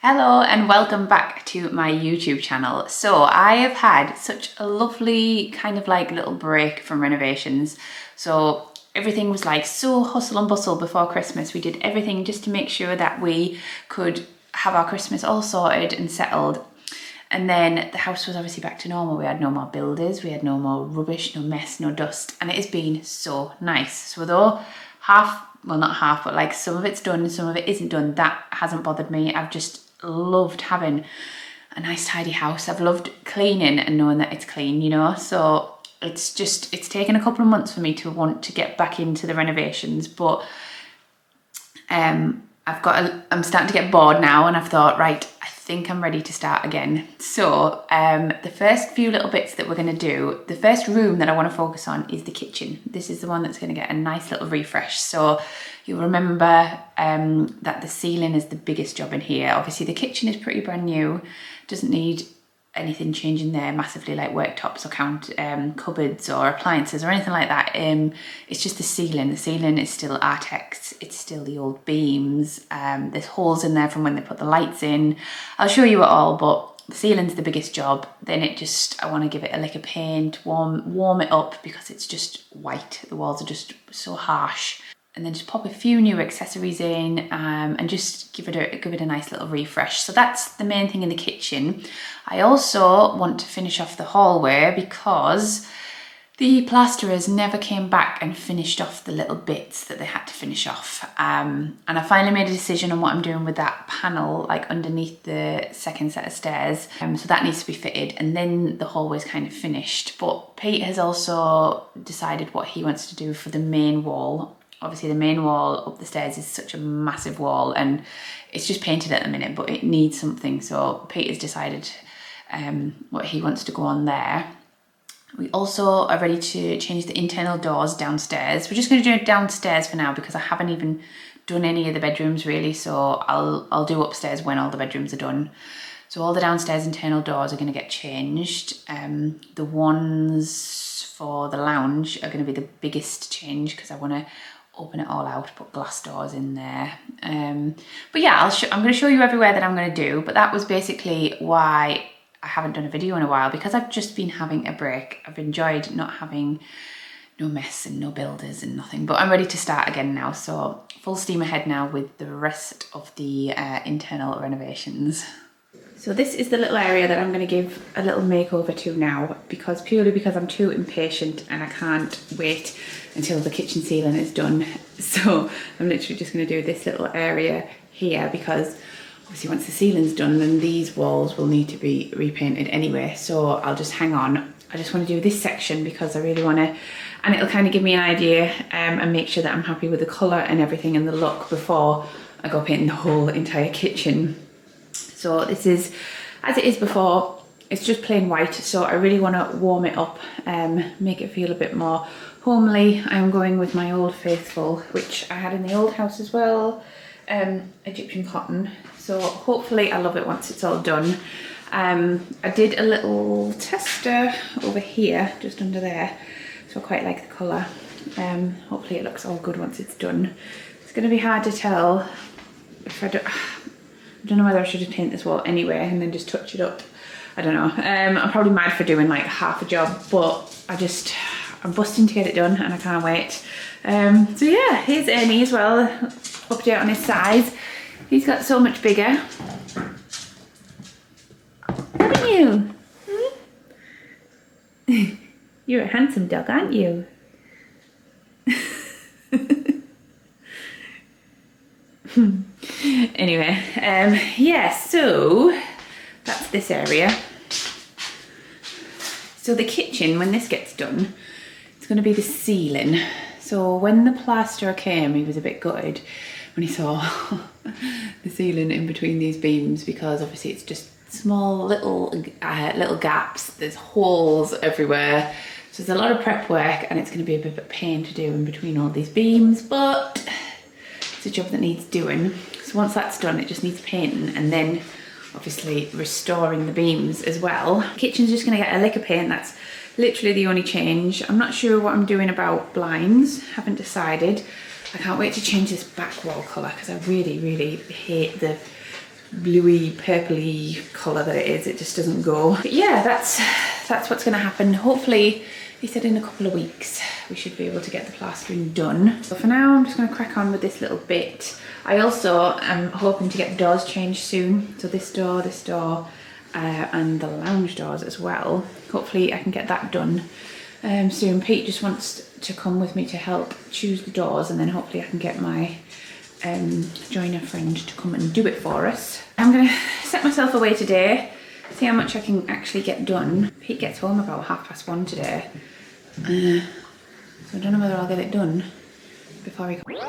Hello and welcome back to my YouTube channel. So I have had such a lovely kind of like little break from renovations. So everything was like so hustle and bustle before Christmas. We did everything just to make sure that we could have our Christmas all sorted and settled. And then the house was obviously back to normal. We had no more builders, we had no more rubbish, no mess, no dust. And it has been so nice. So though well not half, but like some of it's done, some of it isn't done, that hasn't bothered me. I've just loved having a nice tidy house. I've loved cleaning and knowing that it's clean, you know. So it's taken a couple of months for me to want to get back into the renovations, but I'm starting to get bored now, and I've thought, right, I think I'm ready to start again. So the first few little bits that we're going to do, the first room that I want to focus on is the kitchen. This is the one that's going to get a nice little refresh. So you'll remember that the ceiling is the biggest job in here. Obviously the kitchen is pretty brand new, doesn't need anything changing there massively, like worktops or cupboards or appliances or anything like that. It's just the ceiling. The ceiling is still artex. It's still the old beams. There's holes in there from when they put the lights in. I'll show you it all, but the ceiling's the biggest job. Then I want to give it a lick of paint, warm it up, because it's just white. The walls are just so harsh. And then just pop a few new accessories in and just give it a nice little refresh. So that's the main thing in the kitchen. I also want to finish off the hallway because the plasterers never came back and finished off the little bits that they had to finish off. And I finally made a decision on what I'm doing with that panel, like underneath the second set of stairs. So that needs to be fitted, and then the hallway's kind of finished. But Pete has also decided what he wants to do for the main wall. Obviously the main wall up the stairs is such a massive wall and it's just painted at the minute, but it needs something. So Peter's decided what he wants to go on there. We also are ready to change the internal doors downstairs. We're just going to do it downstairs for now because I haven't even done any of the bedrooms really. So I'll do upstairs when all the bedrooms are done. So all the downstairs internal doors are going to get changed. The ones for the lounge are going to be the biggest change because I want to open it all out, put glass doors in there. But yeah, I'm going to show you everywhere that I'm going to do, but that was basically why I haven't done a video in a while, because I've just been having a break. I've enjoyed not having no mess and no builders and nothing, but I'm ready to start again now. So full steam ahead now with the rest of the internal renovations. So this is the little area that I'm going to give a little makeover to now, purely because I'm too impatient and I can't wait until the kitchen ceiling is done. So I'm literally just going to do this little area here because obviously once the ceiling's done, then these walls will need to be repainted anyway. So I'll just hang on. I just want to do this section because I really want to, and it'll kind of give me an idea and make sure that I'm happy with the colour and everything and the look before I go painting the whole entire kitchen. So this is, as it is before, it's just plain white. So I really want to warm it up, make it feel a bit more homely. I'm going with my Old Faithful, which I had in the old house as well, Egyptian cotton. So hopefully I love it once it's all done. I did a little tester over here, just under there. So I quite like the colour. Hopefully it looks all good once it's done. It's going to be hard to tell if I don't know whether I should just paint this wall anyway and then just touch it up. I don't know. I'm probably mad for doing like half a job, but I'm busting to get it done and I can't wait. So yeah, here's Ernie as well, update on his size. He's got so much bigger. Haven't you? Hmm? You're a handsome dog, aren't you? Anyway, yeah, so that's this area. So the kitchen, when this gets done, it's going to be the ceiling. So when the plasterer came, he was a bit gutted when he saw the ceiling in between these beams, because obviously it's just small little gaps. There's holes everywhere. So there's a lot of prep work and it's going to be a bit of a pain to do in between all these beams, but it's a job that needs doing. So once that's done, it just needs painting and then obviously restoring the beams as well. The kitchen's just going to get a lick of paint. That's literally the only change. I'm not sure what I'm doing about blinds. Haven't decided. I can't wait to change this back wall colour because I really, really hate the bluey, purpley colour that it is. It just doesn't go. But yeah, that's what's going to happen. Hopefully, he said in a couple of weeks we should be able to get the plastering done. So for now, I'm just going to crack on with this little bit. I also am hoping to get the doors changed soon. So this door, and the lounge doors as well. Hopefully I can get that done soon. Pete just wants to come with me to help choose the doors, and then hopefully I can get my joiner friend to come and do it for us. I'm going to set myself away today, see how much I can actually get done. Pete gets home about 1:30 today. So I don't know whether I'll get it done before he comes.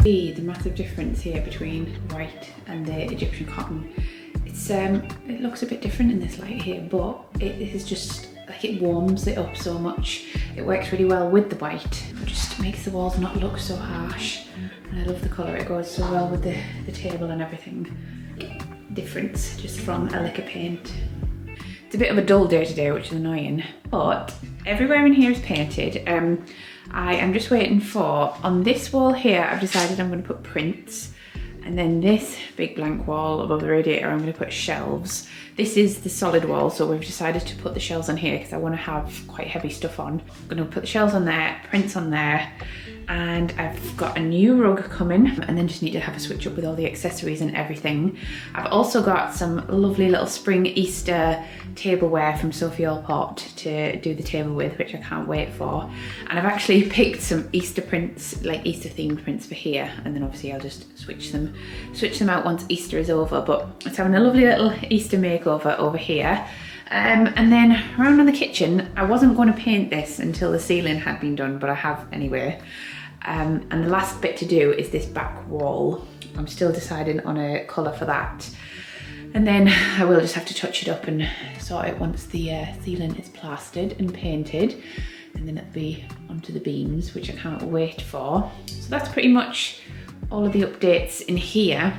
The massive difference here between white and the Egyptian cotton. It's it looks a bit different in this light here, but it is just like it warms it up so much. It works really well with the white. It just makes the walls not look so harsh. And I love the colour, it goes so well with the table and everything. Difference just from a lick of paint. It's a bit of a dull day today, which is annoying, but everywhere in here is painted. I am just waiting for, on this wall here, I've decided I'm going to put prints, and then this big blank wall above the radiator I'm going to put shelves. This is the solid wall, so we've decided to put the shelves on here because I want to have quite heavy stuff on. I'm going to put the shelves on there, prints on there, and I've got a new rug coming, and then just need to have a switch up with all the accessories and everything. I've also got some lovely little spring Easter tableware from Sophie Allport to do the table with, which I can't wait for. And I've actually picked some Easter prints, like Easter themed prints for here, and then obviously I'll just switch them out once Easter is over. But it's having a lovely little Easter makeover over here. And then around on the kitchen, I wasn't going to paint this until the ceiling had been done, but I have anyway. And the last bit to do is this back wall. I'm still deciding on a colour for that. And then I will just have to touch it up and sort it once the ceiling is plastered and painted. And then it'll be onto the beams, which I can't wait for. So that's pretty much all of the updates in here.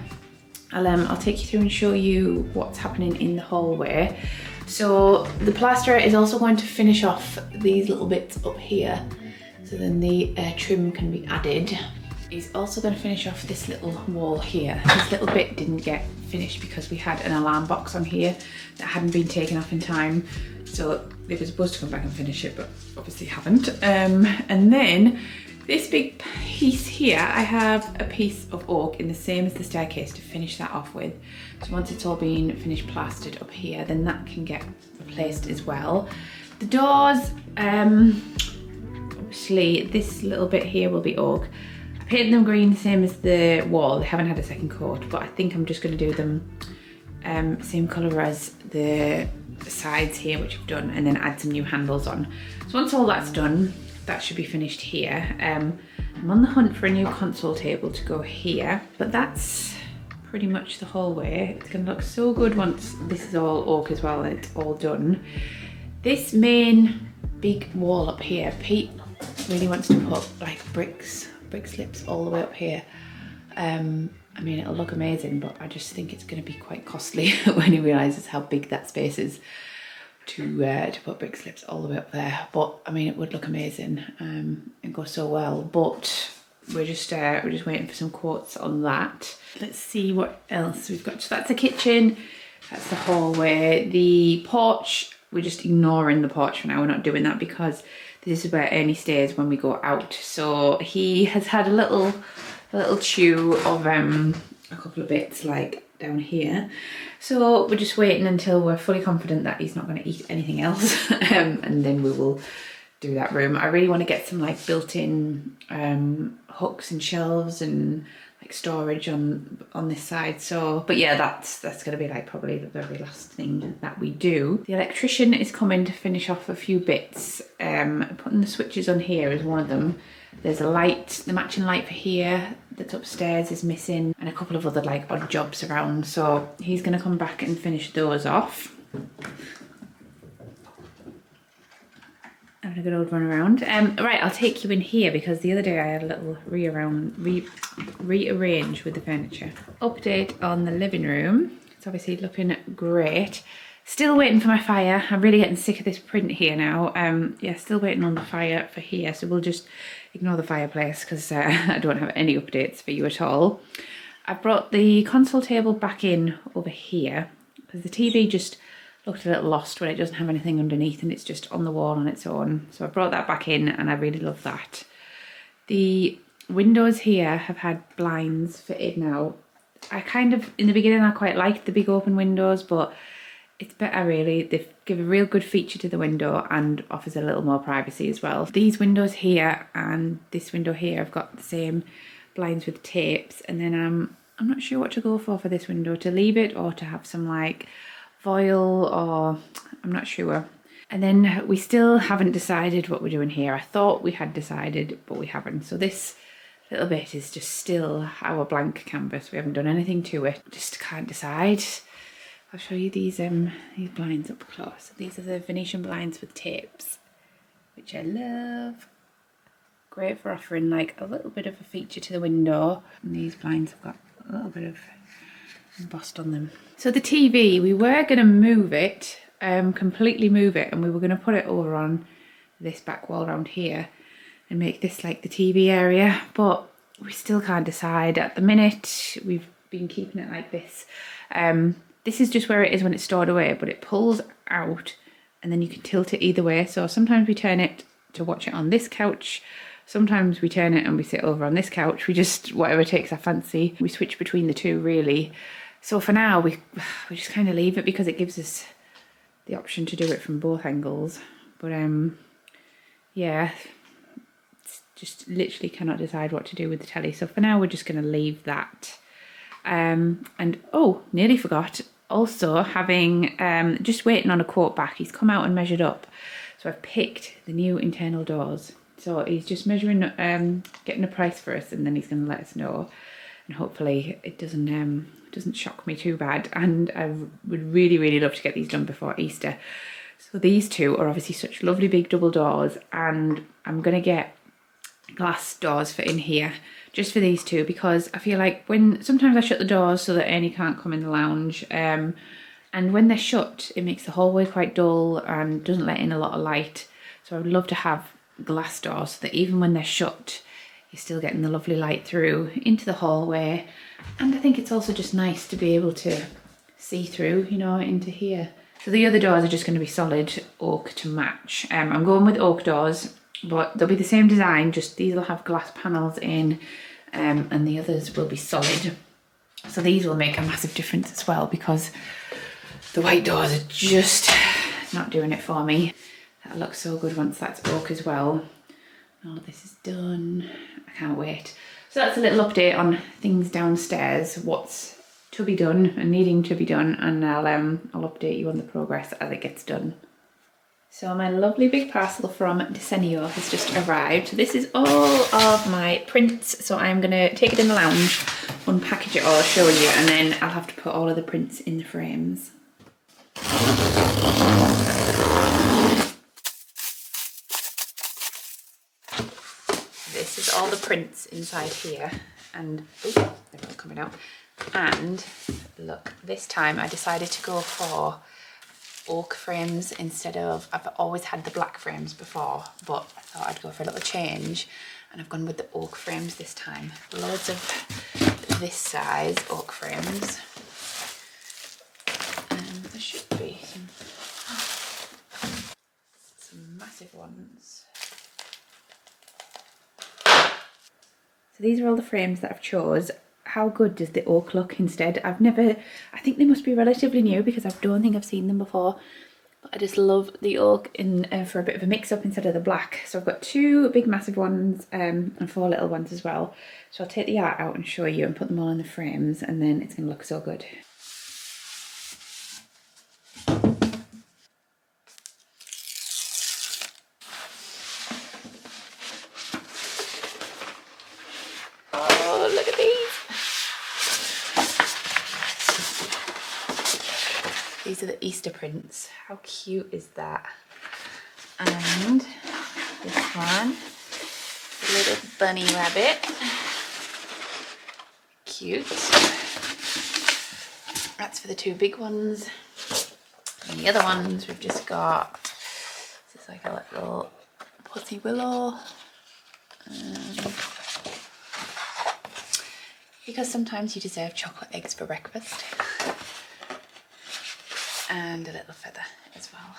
I'll take you through and show you what's happening in the hallway. So the plasterer is also going to finish off these little bits up here, so then the trim can be added. He's also going to finish off this little wall here. This little bit didn't get finished because we had an alarm box on here that hadn't been taken off in time. So they were supposed to come back and finish it, but obviously haven't. And then this big piece here, I have a piece of oak in the same as the staircase to finish that off with. So once it's all been finished plastered up here, then that can get replaced as well. The doors, obviously this little bit here will be oak. I painted them green, same as the wall. They haven't had a second coat, but I think I'm just going to do them same colour as the sides here, which I've done, and then add some new handles on. So once all that's done, that should be finished here. I'm on the hunt for a new console table to go here, but that's pretty much the hallway. It's going to look so good once this is all oak as well and it's all done. This main big wall up here, Pete really wants to put like brick slips all the way up here. I mean, it'll look amazing, but I just think it's going to be quite costly when he realises how big that space is to put brick slips all the way up there. But I mean, it would look amazing and go so well. But we're just waiting for some quotes on that. Let's see what else we've got. So that's the kitchen, that's the hallway, the porch. We're just ignoring the porch for now. We're not doing that because this is where Ernie stays when we go out. So he has had a little chew of a couple of bits like down here. So we're just waiting until we're fully confident that he's not going to eat anything else, and then we will do that room. I really want to get some like built-in hooks and shelves and like storage on this side. So, but yeah, that's going to be like probably the very last thing that we do. The electrician is coming to finish off a few bits. Putting the switches on here is one of them. There's a light, the matching light for here that's upstairs is missing, and a couple of other like odd jobs around. So he's going to come back and finish those off. Having a good old run around. Right, I'll take you in here because the other day I had a little rearrange with the furniture. Update on the living room. It's obviously looking great. Still waiting for my fire. I'm really getting sick of this print here now. Yeah, still waiting on the fire for here. So we'll just ignore the fireplace because I don't have any updates for you at all. I've brought the console table back in over here because the TV just looked a little lost when it doesn't have anything underneath and it's just on the wall on its own. So I brought that back in and I really love that. The windows here have had blinds fitted now. I kind of, in the beginning I quite liked the big open windows, but it's better really. They give a real good feature to the window and offers a little more privacy as well. These windows here and this window here have got the same blinds with tapes, and then I'm not sure what to go for this window, to leave it or to have some like foil, or I'm not sure. And then we still haven't decided what we're doing here. I thought we had decided, but we haven't. So this little bit is just still our blank canvas. We haven't done anything to it. Just can't decide. I'll show you these blinds up close. These are the Venetian blinds with tapes, which I love. Great for offering like a little bit of a feature to the window. And these blinds have got a little bit of embossed on them. So the TV, we were going to move it, completely move it, and we were going to put it over on this back wall around here and make this like the TV area, but we still can't decide at the minute. We've been keeping it like this. This is just where it is when it's stored away, but it pulls out and then you can tilt it either way. So sometimes we turn it to watch it on this couch. Sometimes we turn it and we sit over on this couch. We just, whatever takes our fancy. We switch between the two really. So for now, we just kind of leave it because it gives us the option to do it from both angles. But yeah, it's just literally cannot decide what to do with the telly. So for now, we're just going to leave that. And oh, nearly forgot. Also having, just waiting on a quote back. He's come out and measured up. So I've picked the new internal doors. So he's just measuring, getting a price for us, and then he's going to let us know. And hopefully it doesn't shock me too bad. And I would really, really love to get these done before Easter. So these two are obviously such lovely big double doors, and I'm going to get glass doors for in here just for these two, because I feel like sometimes I shut the doors so that Ernie can't come in the lounge, and when they're shut it makes the hallway quite dull and doesn't let in a lot of light. So I would love to have glass doors so that even when they're shut you're still getting the lovely light through into the hallway. And I think it's also just nice to be able to see through, you know, into here. So the other doors are just going to be solid oak to match. I'm going with oak doors, but they'll be the same design, just these will have glass panels in, and the others will be solid. So these will make a massive difference as well, because the white doors are just not doing it for me. That looks so good once that's oak as well. All of this is done. I can't wait. So that's a little update on things downstairs, what's to be done and needing to be done, and I'll update you on the progress as it gets done. So my lovely big parcel from Desenio has just arrived. This is all of my prints, so I'm going to take it in the lounge, unpackage it all, show you, and then I'll have to put all of the prints in the frames. This is all the prints inside here, and oh, they're all coming out. And look, this time I decided to go for oak frames instead of, I've always had the black frames before, but I thought I'd go for a little change, and I've gone with the oak frames this time. Loads of this size oak frames, and there should be some massive ones. So these are all the frames that I've chose. How good does the oak look instead? I think they must be relatively new because I don't think I've seen them before. But I just love the oak for a bit of a mix up instead of the black. So I've got 2 big massive ones and 4 little ones as well. So I'll take the art out and show you and put them all in the frames, and then it's going to look so good. Oh, look at these. These are the Easter prints. How cute is that? And this one, a little bunny rabbit. Cute. That's for the 2 big ones. And the other ones we've just got, this is like a little pussy willow. Because sometimes you deserve chocolate eggs for breakfast. And a little feather as well.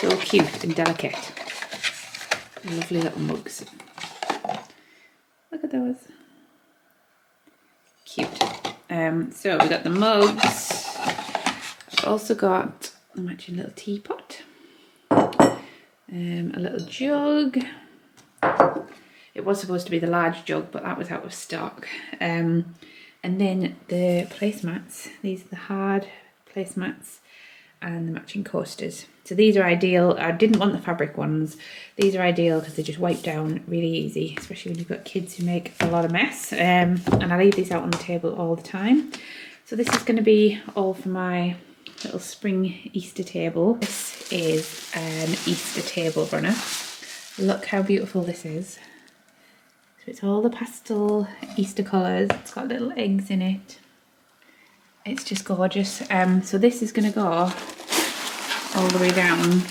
So cute and delicate. Lovely little mugs. Look at those. Cute. So we got the mugs. I've also got a matching little teapot. A little jug. It was supposed to be the large jug, but that was out of stock. And then the placemats. These are the hard placemats and the matching coasters. So these are ideal. I didn't want the fabric ones. These are ideal because they just wipe down really easy, especially when you've got kids who make a lot of mess. And I leave these out on the table all the time. So this is going to be all for my little spring Easter table. This is an Easter table runner. Look how beautiful this is. So it's all the pastel Easter colours. It's got little eggs in it. It's just gorgeous. So this is going to go all the way down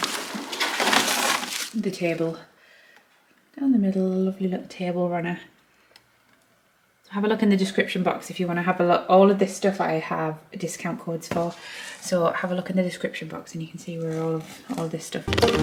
the table. Down the middle, a lovely little table runner. So have a look in the description box if you want to have a look. All of this stuff I have discount codes for. So have a look in the description box and you can see where all of this stuff is.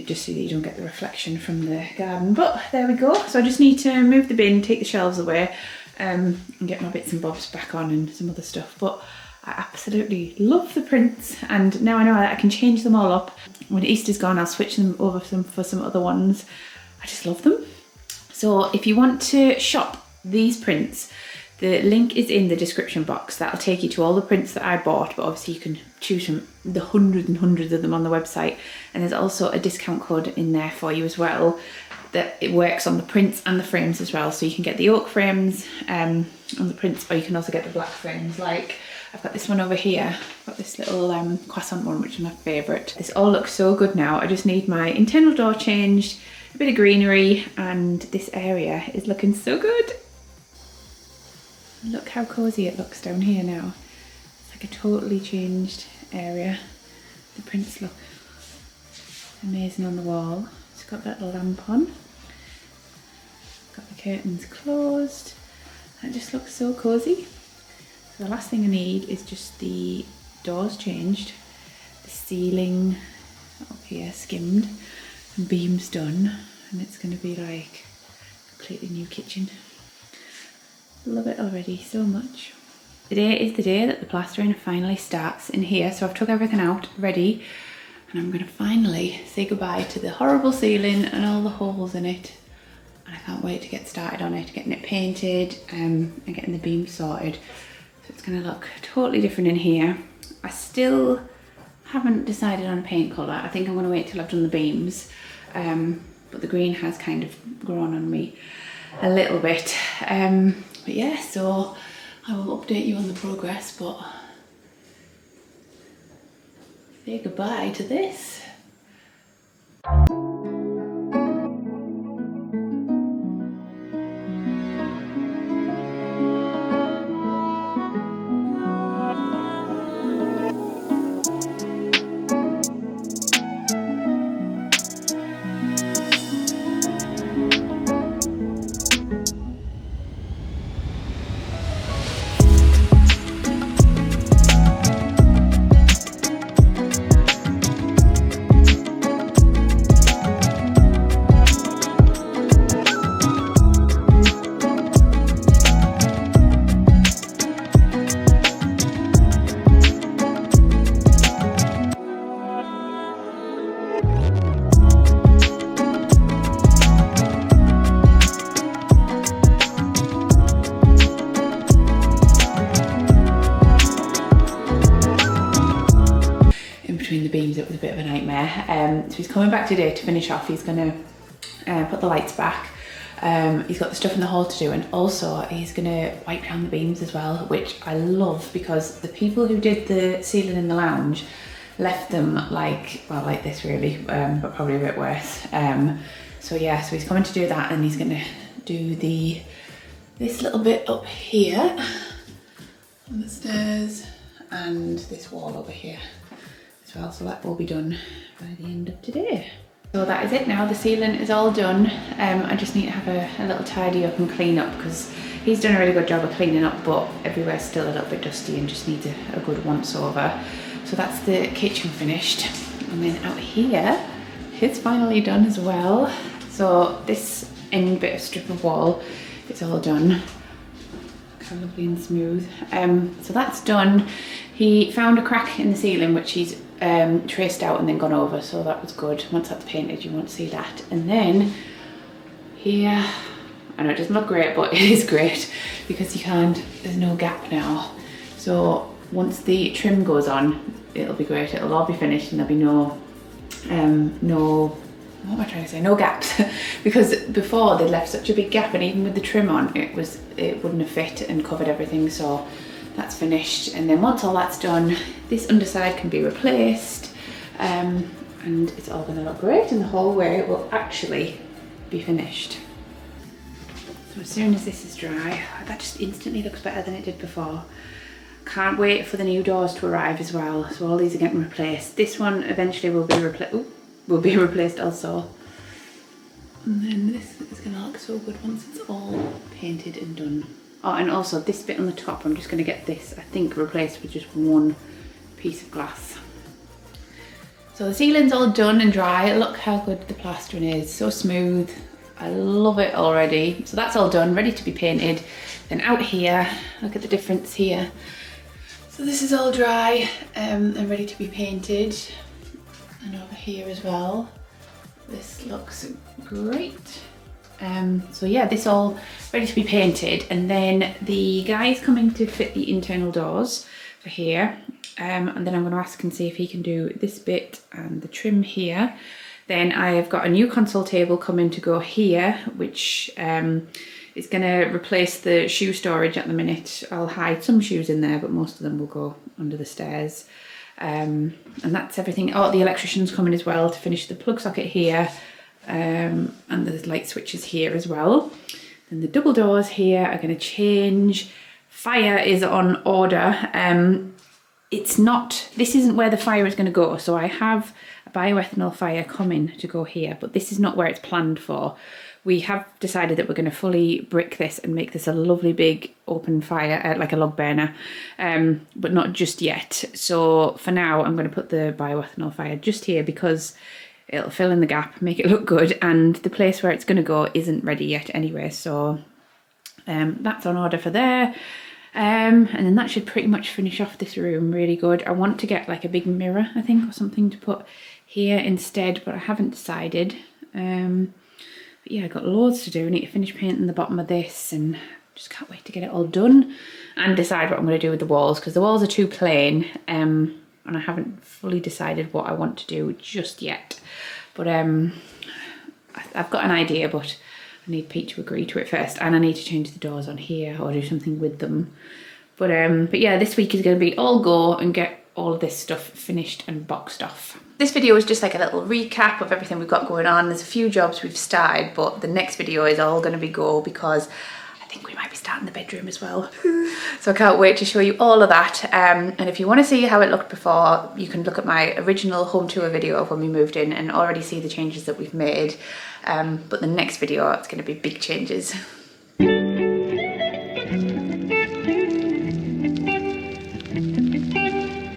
just so that you don't get the reflection from the garden. But there we go. So I just need to move the bin, take the shelves away, and get my bits and bobs back on and some other stuff. But I absolutely love the prints, and now I know that I can change them all up. When Easter's gone, I'll switch them over for some other ones. I just love them. So if you want to shop these prints, the link is in the description box. That'll take you to all the prints that I bought, but obviously you can choose from the hundreds and hundreds of them on the website. And there's also a discount code in there for you as well, that it works on the prints and the frames as well. So you can get the oak frames on the prints, or you can also get the black frames. Like I've got this one over here. I've got this little croissant one, which is my favourite. This all looks so good now. I just need my internal door changed, a bit of greenery, and this area is looking so good. Look how cosy it looks down here now. It's like a totally changed area. The prints look amazing on the wall. It's got that lamp on. Got the curtains closed. That just looks so cosy. So the last thing I need is just the doors changed, the ceiling up here skimmed, and beams done, and it's going to be like a completely new kitchen. Love it already so much. Today is the day that the plastering finally starts in here, so I've took everything out ready, and I'm going to finally say goodbye to the horrible ceiling and all the holes in it, and I can't wait to get started on it, getting it painted and getting the beams sorted. So it's going to look totally different in here. I still haven't decided on a paint colour. I think I'm going to wait till I've done the beams, but the green has kind of grown on me a little bit. But yeah, so I will update you on the progress, but say goodbye to this. It was a bit of a nightmare. So he's coming back today to finish off. He's going to put the lights back. He's got the stuff in the hall to do, and also he's going to wipe down the beams as well, which I love, because the people who did the ceiling in the lounge left them like, well, like this really, but probably a bit worse. So yeah, so he's coming to do that, and he's going to do this little bit up here on the stairs, and this wall over here as well, so that will be done by the end of today. So that is it now, the ceiling is all done. I just need to have a little tidy up and clean up, because he's done a really good job of cleaning up, but everywhere's still a little bit dusty and just needs a good once over. So that's the kitchen finished, and then out here it's finally done as well. So this end bit of strip of wall, it's all done. Kind of lovely and smooth. So that's done. He found a crack in the ceiling which he's traced out and then gone over, so that was good. Once that's painted you won't see that. And then here, I know it doesn't look great, but it is great because there's no gap now. So once the trim goes on, it'll be great. It'll all be finished and there'll be no what am I trying to say? No gaps. Because before they left such a big gap, and even with the trim on, it wouldn't have fit and covered everything. So that's finished, and then once all that's done, this underside can be replaced, and it's all going to look great, and the hallway will actually be finished. So as soon as this is dry, that just instantly looks better than it did before. Can't wait for the new doors to arrive as well. So all these are getting replaced. This one eventually will be replaced also. And then this is going to look so good once it's all painted and done. Oh, and also this bit on the top, I'm just going to get this, I think, replaced with just one piece of glass. So the ceiling's all done and dry. Look how good the plastering is, so smooth. I love it already. So that's all done, ready to be painted. Then out here, look at the difference here. So this is all dry and ready to be painted. And over here as well. This looks great. So yeah, this all ready to be painted. And then the guy's coming to fit the internal doors for here. And then I'm going to ask and see if he can do this bit and the trim here. Then I've got a new console table coming to go here, which is going to replace the shoe storage at the minute. I'll hide some shoes in there, but most of them will go under the stairs. And that's everything. Oh, the electrician's coming as well to finish the plug socket here. And the light switches here as well. Then the double doors here are going to change. Fire is on order. This isn't where the fire is going to go. So I have a bioethanol fire coming to go here, but this is not where it's planned for. We have decided that we're going to fully brick this and make this a lovely big open fire, like a log burner, but not just yet. So for now, I'm going to put the bioethanol fire just here because it'll fill in the gap, make it look good, and the place where it's going to go isn't ready yet anyway. So that's on order for there. And then that should pretty much finish off this room really good. I want to get like a big mirror, I think, or something to put here instead, but I haven't decided. But yeah, I've got loads to do. I need to finish painting the bottom of this and just can't wait to get it all done and decide what I'm going to do with the walls, because the walls are too plain and I haven't fully decided what I want to do just yet. But I've got an idea, but I need Pete to agree to it first, and I need to change the doors on here or do something with them. But yeah, this week is going to be all go and get all of this stuff finished and boxed off. This video is just like a little recap of everything we've got going on. There's a few jobs we've started, but the next video is all going to be go because I think we might be starting the bedroom as well. So I can't wait to show you all of that. And if you want to see how it looked before, you can look at my original home tour video of when we moved in and already see the changes that we've made. But the next video, it's going to be big changes.